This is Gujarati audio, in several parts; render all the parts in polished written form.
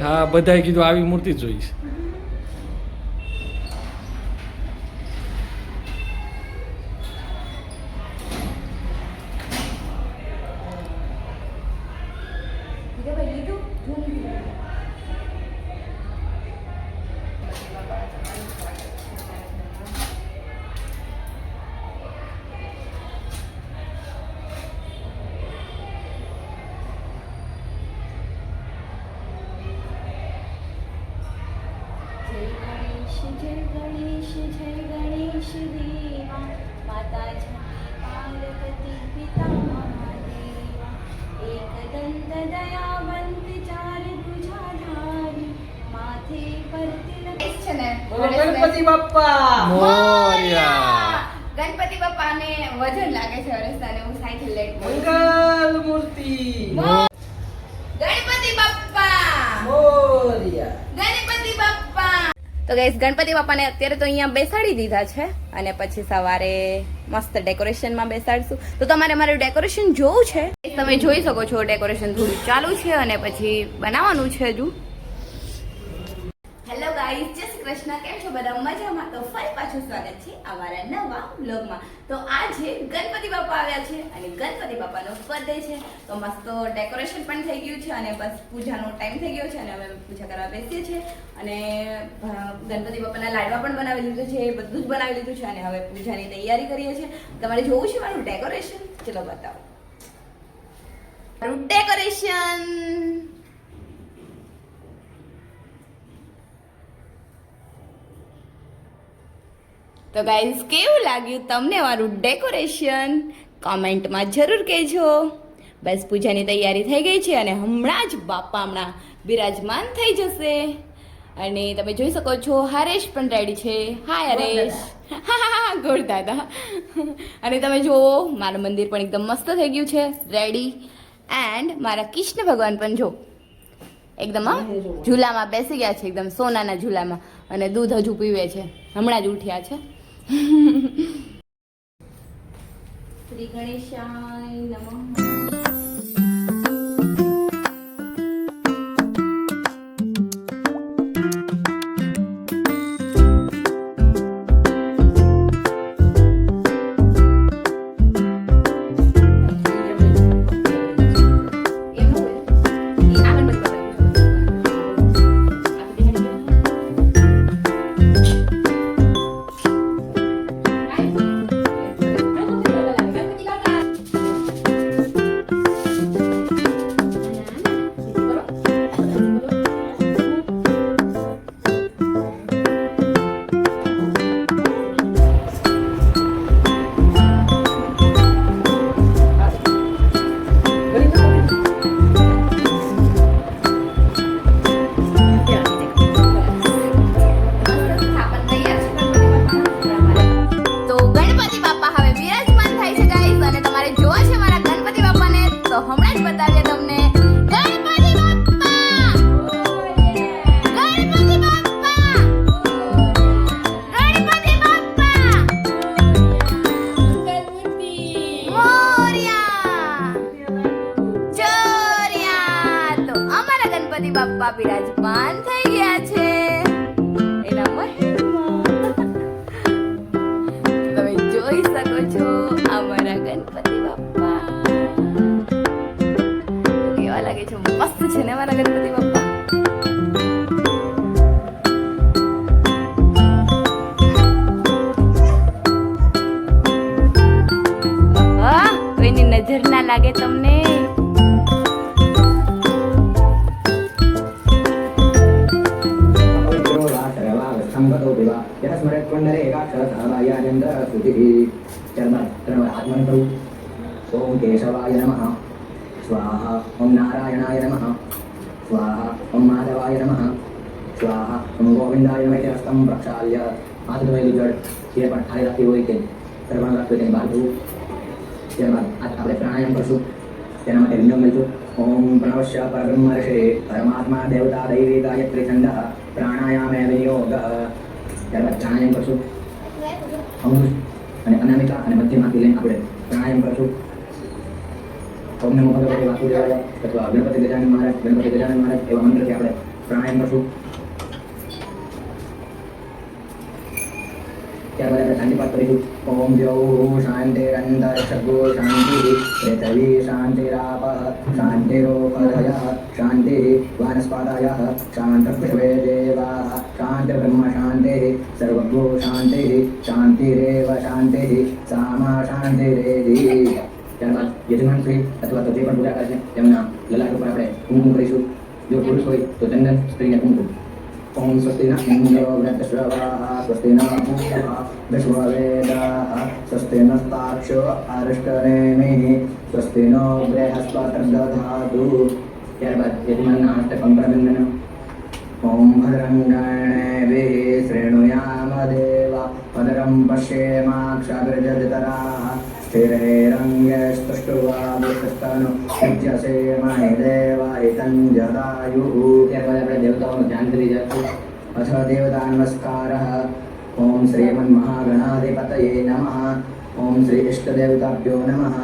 હા, બધાએ કીધું આવી મૂર્તિ જ જોઈશ. जय गणेश देवा माता छठी पार्वती पिता महादेवा एकदंत दयावंत चार भुजाधारी माथे पर तिलक છે ને ગણપતિ બાપ્પા મોરયા. ગણપતિ બાપાને વજન લાગે છે અરસતાને હું સાયકલ લઈને મંગલ મૂર્તિ ગણપતિ બાપ્પા મોરયા. ગણપતિ બાપ્પા. તો ગાઈસ ગણપતિ બાપાને અત્યારે તો અહીંયા બેસાડી દીધા છે અને પછી સવારે મસ્ત ડેકોરેશનમાં બેસાડશું. તો તમારે મારું ડેકોરેશન જોવું છે, તમે જોઈ શકો છો. ડેકોરેશન થોડું ચાલુ છે અને પછી બનાવવાનું છે હજુ. હેલો ગાઈસ, જય શ્રી કૃષ્ણ. કેમ છો બધા? મજામાં? તો ફરી પાછું સ્વાગત છે અમારા નવા વ્લોગમાં. તો આજે ગણપતિ બાપા આવ્યા છે અને ગણપતિ બાપાનો બર્થડે છે. તો મસ્ત ડેકોરેશન પણ થઈ ગયું છે અને બસ પૂજાનો ટાઈમ થઈ ગયો છે અને હવે પૂજા કરવા બેસીએ છીએ અને ગણપતિ બાપાના લાડવા પણ બનાવી લીધું છે, બધું જ બનાવી લીધું છે અને હવે પૂજાની તૈયારી કરીએ છીએ. તમારે જોવું છે મારું ડેકોરેશન? ચલો બતાવો મારું ડેકોરેશન. તો ગાઈઝ કેવું લાગ્યું તમને મારું ડેકોરેશન? કોમેન્ટમાં જરૂર કહેજો. બસ પૂજાની તૈયારી થઈ ગઈ છે અને હમણાં જ બાપા હમણાં બિરાજમાન થઈ જશે અને તમે જોઈ શકો છો હરેશ પણ રેડી છે. હાય હરેશ. ગોળ દાદા. અને તમે જુઓ મારું મંદિર પણ એકદમ મસ્ત થઈ ગયું છે, રેડી. એન્ડ મારા કૃષ્ણ ભગવાન પણ જો એકદમ ઝૂલામાં બેસી ગયા છે, એકદમ સોનાના ઝૂલામાં અને દૂધ હજુ પીવે છે, હમણાં જ ઉઠ્યા છે. શ્રી ગણેશાય નમઃ. બાપ્પા બિરાજમાન થઈ ગયા છે એના મહેલમાં. તમે જોઈ શકો છો અમારા ગણપતિ બાપ્પા કેવા લાગે છે, મસ્ત છે ને અમારા ગણપતિ બાપ્પા. કોઈની નજર ના લાગે તમને. ओम केशवाय नमः स्वाहा ओम नारायणाय नमः स्वाहा ओम माधवाय नमः स्वाहा ओम गोविंदाय नमः हस्तं प्रक्षाल्य हाथद्वय जड़ ये पठाई रखी हुई के सर्वण रखते हैं बाजू ત્યારબાદ આપણે પ્રાણાયામ કરશું. તેના માટે વિનમ લઈશું. ઓમ પ્रणवश्य પરબ્રહ્મર્ષે પરમાત્મા દેવતા દૈવી ગાયત્રી છંદઃ પ્રાણાયામે વિનિયોગ. ત્યારબાદ પ્રાણાયામ કરશું. અંકુશ અને અનામિકા અને મધ્યમાંથી લઈને આપણે પ્રાણાયામ કરશું. ઓમ નમો ભગવતે વાસુદેવાય અથવા ગણપતિ ગજાનન મહારાજ એવા મંત્રથી આપણે પ્રાણાયામ કરશું. ત્યારબાદ આપણે શાંતિ પાઠ કરીશું. ઓમ દ્યૌ શાંતિરંતર સર્ગો શાંતિ પૃથ્વી શાંતિરાપ શાંતિરોપધયઃ શાંતિ વાનસ્પતયઃ શાંતપૃથ્વે દેવાઃ શાંતિબ્રહ્મ શાંતિઃ સર્વભૂ શાંતિઃ શાંતિરેવ શાંતિઃ સામા શાંતિરેધિ. ત્યારબાદ યજમાન શ્રી અથવા તો જે પણ પૂજા કરે છે તેમના લલાટ ઉપર આપણે કુમકુમ કરીશું. જો પુરુષ હોય તો ચંદન, સ્ત્રીને કુમકુમ. ઓમ સ્વસ્તિ ન ઇન્દ્રો વૃત્તશ્રવાઃ સ્વસ્તિ ન પૂષા વિશ્વવેદાઃ સ્વસ્તિ નસ્તાક્ષો અરિષ્ટનેમિઃ સ્વસ્તિ નો બૃહસ્પતિર્દધાતુ. ત્યારબાદ યજમાનના હસ્તે કંકણબંધન. ઓમ ભદ્રં ગણેભિઃ શૃણુયામ દેવા ભદ્રં પશ્યેમાક્ષાગ્રજતરાઃ સ્થિરૈરંગેસ્તુષ્ટુવાદિષ્ટનો નિત્યસેમહિ દેવાહિतं જદાયુઃ. ત્યારબાદ આપણે દેવતાઓનું ધ્યાન કરી જશું. અથ દેવતા નમસ્કારઃ. ઓમ શ્રીમન્મહાગણાધિપતયે નમઃ. ઓમ શ્રી ઇષ્ટદેવતાભ્યો નમઃ.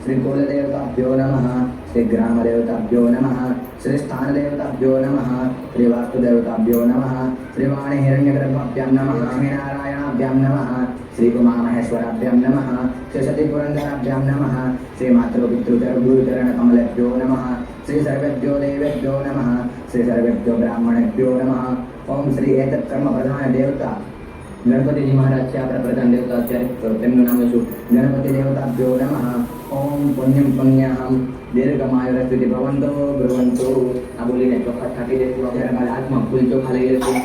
શ્રી કુલદેવતાભ્યો નમઃ. શ્રી ગ્રામદેવતાભ્યો નમઃ. શ્રી સ્થાનદેવતાભ્યો નમઃ. શ્રી વાસ્તુદેવતાભ્યો નમઃ. શ્રી વાણી હિરણ્યગર્ભાભ્યાં નમઃ. શ્રી નારાયણાભ્યાં નમઃ. શ્રી ઉમામહેશ્વરાભ્યાં નમઃ. શ્રી સતી પુરંદરાભ્યાં નમઃ. શ્રી માતૃપિતૃચરગુરુચરણકમલેભ્યો નમઃ. શ્રી સર્વેભ્યો દેવેભ્યો નમઃ. શ્રી સર્વેભ્યો બ્રાહ્મણેભ્યો નમઃ. ઓમ શ્રી એતત્ કર્મ પ્રધાન દેવતા ગણપતિજી મહારાજ છે આપણા પ્રધાન દેવતા અત્યારે, તો તેમનું નામ શું? ગણપતિ દેવતાભ્યો નમઃ. ઓમ પુણ્યમ પુણ્યહમ દીર્ઘમાયુરસ્તુતિ ભવંતો બ્રુવંતો. આ બોલીને ચોખા ઠાકી દેશું. ત્યારબાદ હાથમાં ફૂલ ચોખા લઈ લેશું.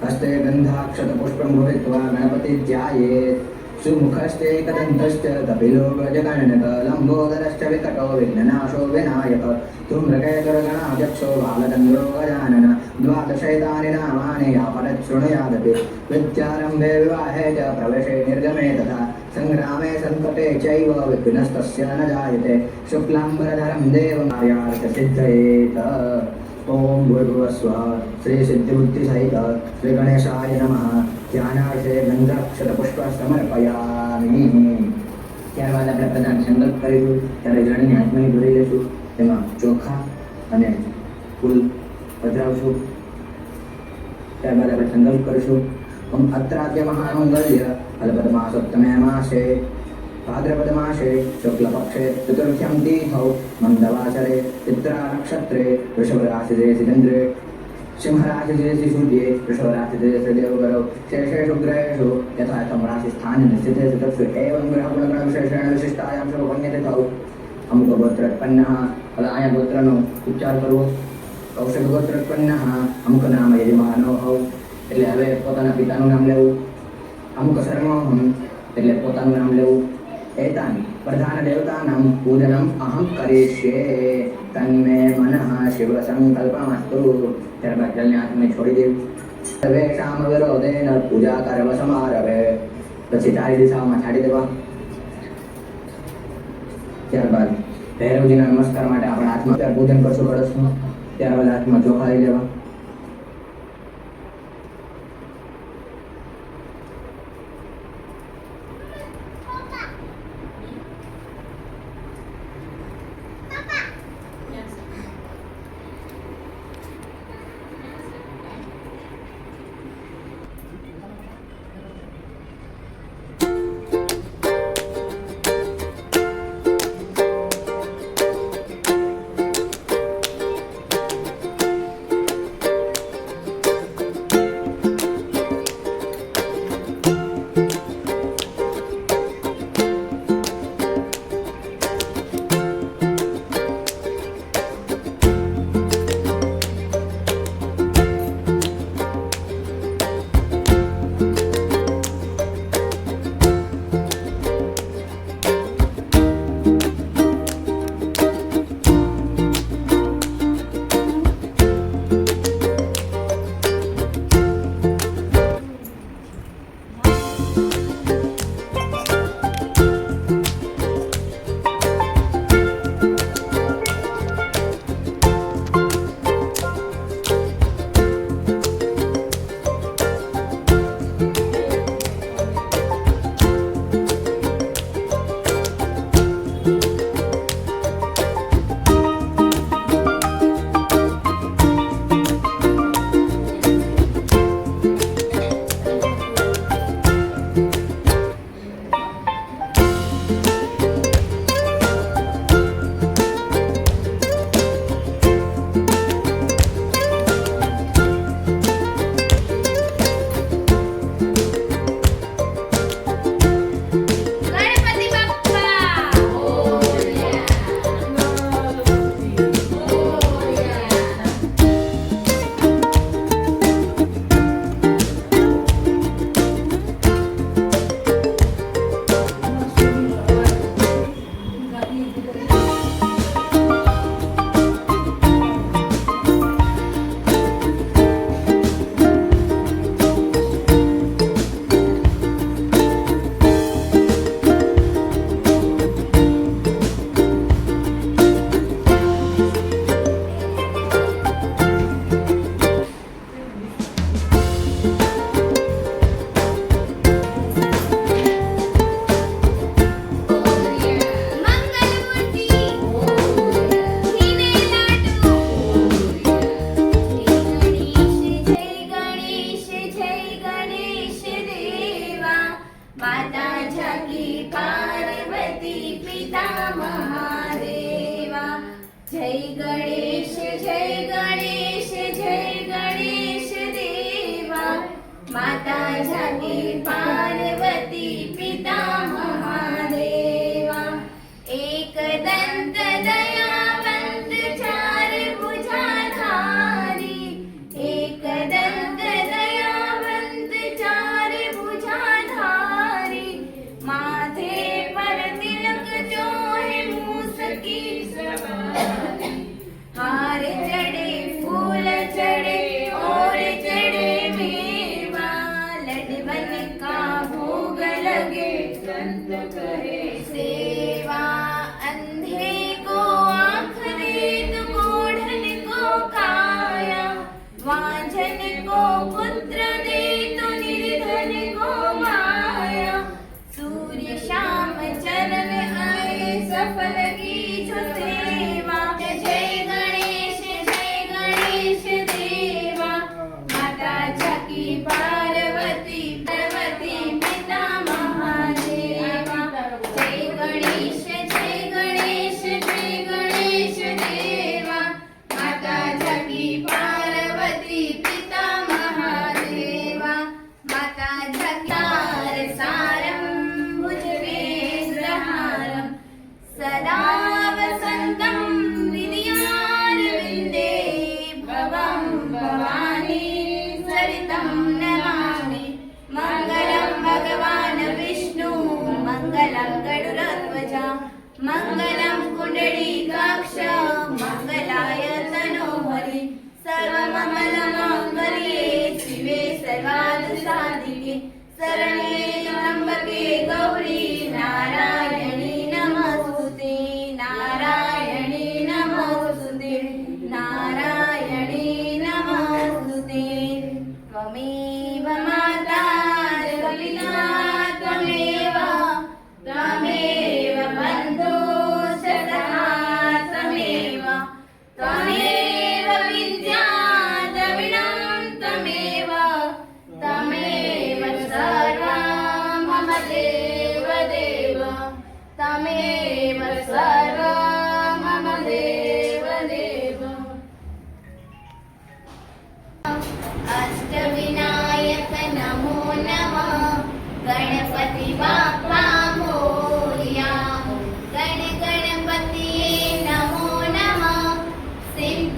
હસ્તે ગંધાક્ષત પુષ્પમ ભૂત્વા ગણપતિ ધ્યાયેત. સુમુખસ્તે કદંતશ્ચ કપિલો ગજગણનક લંબોદરશ્ચ વિકટો વિઘ્નનાશો વિનાયક ધૂમ્રકેતુર્ગણાધ્યક્ષો બાલચંદ્રો ગજાનન દ્વાદશૈતાनि નામાनि યાપરत् શૃણુયાદપि વિદ્યારંભે વિવાહે ચ પ્રવેશે નિર્ગમે તથા સંગ્રામે સંકટે ચૈવ વિઘ્નસ્તસ્ય ન જાયતે શુક્લાંબરધરં દેવં કાર્યાર્થસિદ્ધયેત. ઓમ ભૂર્ભુવસ્વઃ. શ્રી સિદ્ધિબુદ્ધિસહિત શ્રી ગણેશાય નમઃ. ધ્યાનાર્થે ગંધાક્ષત પુષ્પ સમર્પયામિ. ત્યારબાદ આપણે પ્રધાન સંકલ્પ કરીશું. ત્યારે જળને હાથમાં ભરી લેશું. તેમાં ચોખા અને ફૂલ પધરાવશું. ત્યારબાદ આપણે સંકલ્પ કરીશું. ઓમ અત્રાદ્ય મહામંગલ્ય ફલપદમાસોત્તમે માસે ભાદ્રપદ માસે શુક્લ પક્ષે ચતુર્થ્યમ તીથૌ મંદવાસરે ચિત્રા નક્ષત્રે વૃષભ રાશિ ચંદ્રે સિંહ રાશિ સૂર્યે વૃષભ રાશિ દેવગરો શેષેષુ ગ્રહેષુ યથાયથમ રાશિ સ્થાન નિશ્ચિતે તત્સુ એવં ગ્રહગુણ વિશેષેણ વિશિષ્ટાયામ શુભપન્યતિથૌ. અમુક ગોત્રોત્પન્નઃ. હવે અહીંયા ગોત્રનો ઉચ્ચાર કરવો. કૌશિક ગોત્રોત્પન્નઃ અમુક નામ યજમાનો હૌ, એટલે હવે પોતાના પિતાનું નામ લેવું. અમુક શર્મોહમ એટલે પોતાનું નામ લેવું. એતાની પ્રધાન દેવતાનાં પૂજનમ અહમ કરીષ્યે તન્મે મનઃ શિવ સંકલ્પમસ્તુ. ત્યારબાદ જલને હાથમાં છોડી દેવું. સર્વેષામ વિરોધેન પૂજા કર્મ સમારભે. પછી ચારે દિશાઓમાં છાડી દેવા. ત્યારબાદ ભૈરવજીના નમસ્કાર માટે આપણા હાથમાં પૂજન કરશું કળશનું. ત્યારબાદ હાથમાં ચોખા લઈ લેવા. જય ગણેશ જય ગણેશ જય ગણેશ દેવા માતા જાગી પાર્વતી પિતા મહાદેવા એક દંત દયાવંત ચાર ભુજાધારી એક દંત દયાવંત ચાર ભુજાધારી માથે પર તિલક જોહે મૂસકી સવારી हार चढ़े फूल चढ़े और चढ़े मेवा लडवन का भोग लगे संत करे सेवा अंधे को आँख दे तो कोढ़न को काया वांझन को पुत्र दे तो निर्धन को माया सूर्य शाम चरण आए सफल की जो सेवा जय गणेश देवा माता जाकी पार्वती पार्वती पिता महादेवा जय गणेश देवा माता जाकी पार्वती पिता महादेवा माता जगतार सारं भुजगेन्द्रहारं सदा वसन्तं विद्यारविन्दे भवं भवानी सरितं नमामि मङ्गलं भगवान् विष्णु मङ्गलं गरुडध्वजा मङ्गलं कुण्डलीकाक्ष मङ्गलाय तनोहरि सर्वमङ्गलमाङ्गल्ये शिवे सर्वार्थसाधिके शरण्ये त्र्यम्बके गौरी नारायणी नमोस्तुते नारायणी नमोस्तुते नारायणी नमोस्तुते त्वमेव माता जगन्नाथ त्वमेव बन्धो सदा त्वमेव त्वमेव विद्या द्रविणं त्वमेव तमेव सर्वं मम देव देव तमेव सर्वं मम देव देव अष्टविनायक नमो नमः गणपति बाप्पा मोरया गण गणपति नमो नमः सिद्ध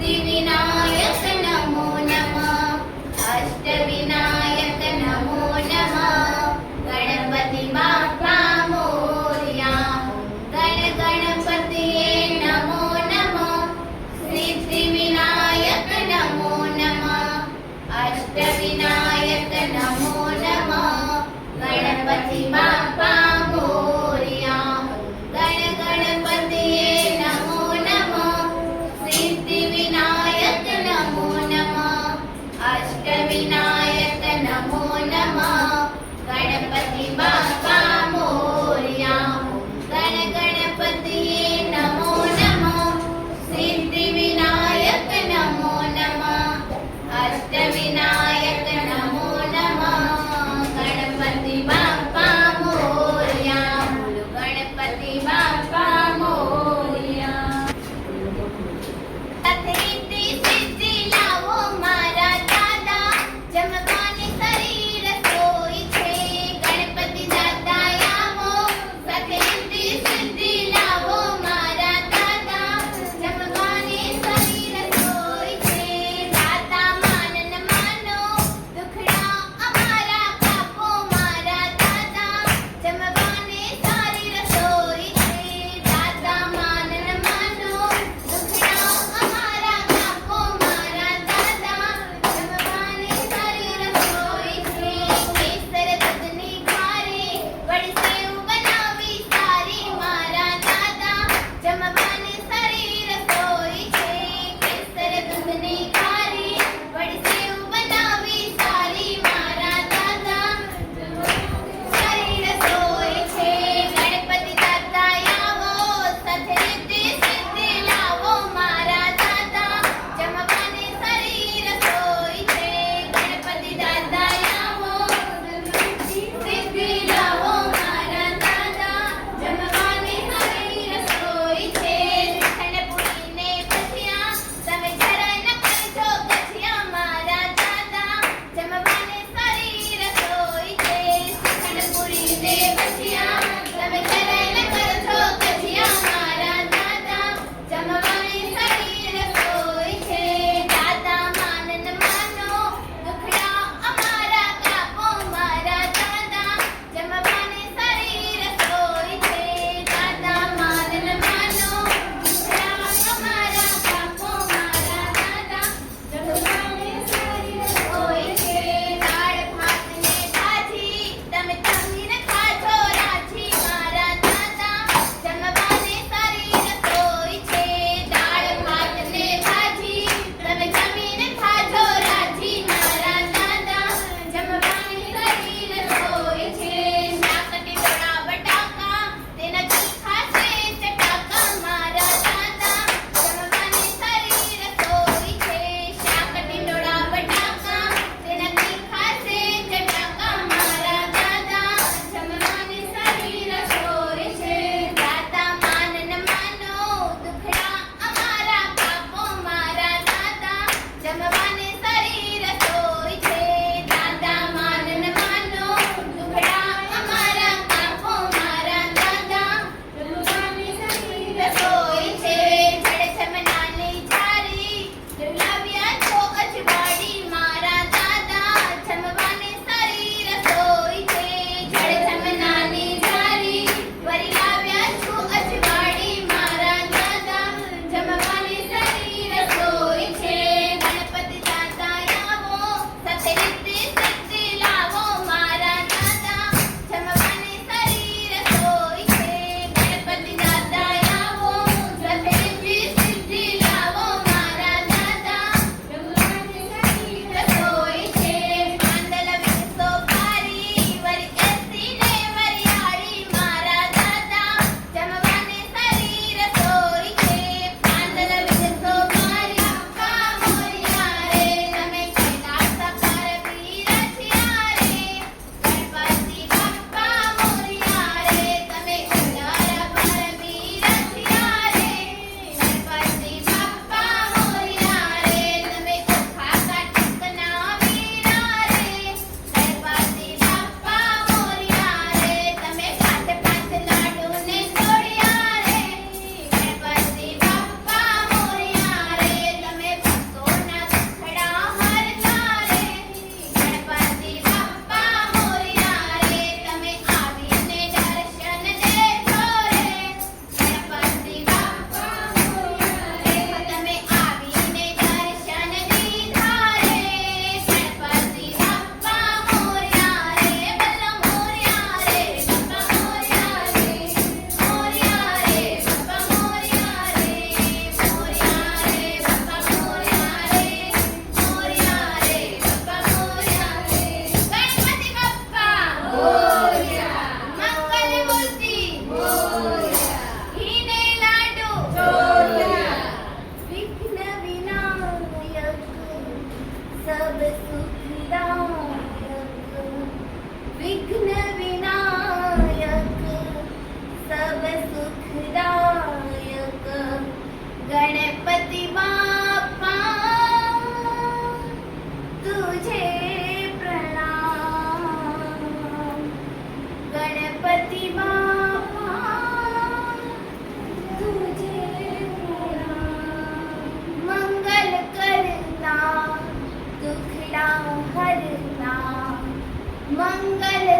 મંગલ